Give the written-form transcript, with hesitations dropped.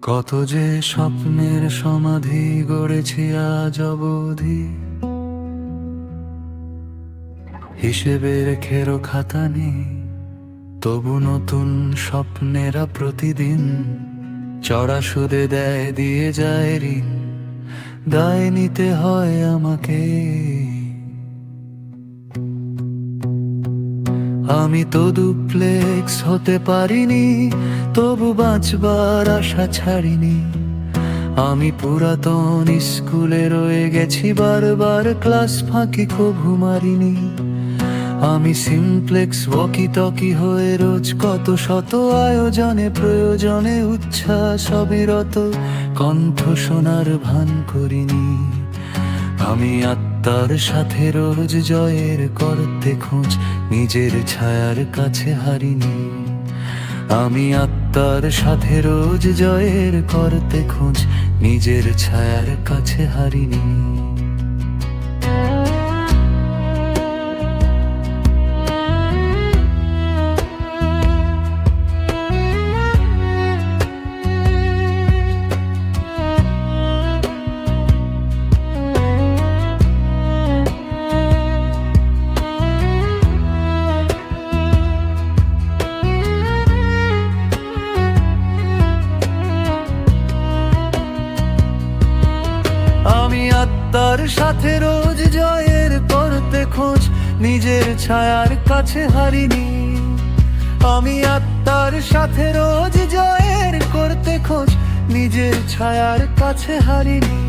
কত যে স্বপ্নের সমাধি গড়েছি আজ অবধি, হিসেবে রেখেরও খাতা নেই। তবু নতুন স্বপ্নেরা প্রতিদিন চড়া সুদে দেয়, দিয়ে যায় ঋণ। দায় নিতে হয় আমাকে। আমি তো ডুপ্লেক্স হতে পারিনি, তবু বাঁচবার আশা ছাড়িনি। আমি পুরাতন স্কুলে রয়ে গেছি বারবার, ক্লাস ফাঁকি কভু মারিনি। আমি সিমপ্লেক্স ওয়াকি টকি হয়ে রোজ কত শত আয়োজনে প্রয়োজনে উচ্ছ্বাস অবিরত কণ্ঠ শোনার ভান করিনি। আমি আত্মার সাথে রোজ জয়ের করতে খোঁজ, নিজের ছায়ার কাছে হারিনি। আমি আত্মার সাথে রোজ জয়ের করতে খোঁজ, নিজের ছায়ার কাছে হারিনি। আমি আত্মার সাথে রোজ জয়ের করতে খোঁজ, নিজের ছায়ার কাছে হারিনি। আমি আত্মার সাথে রোজ জয়ের করতে খোঁজ, নিজের ছায়ার কাছে হারিনি।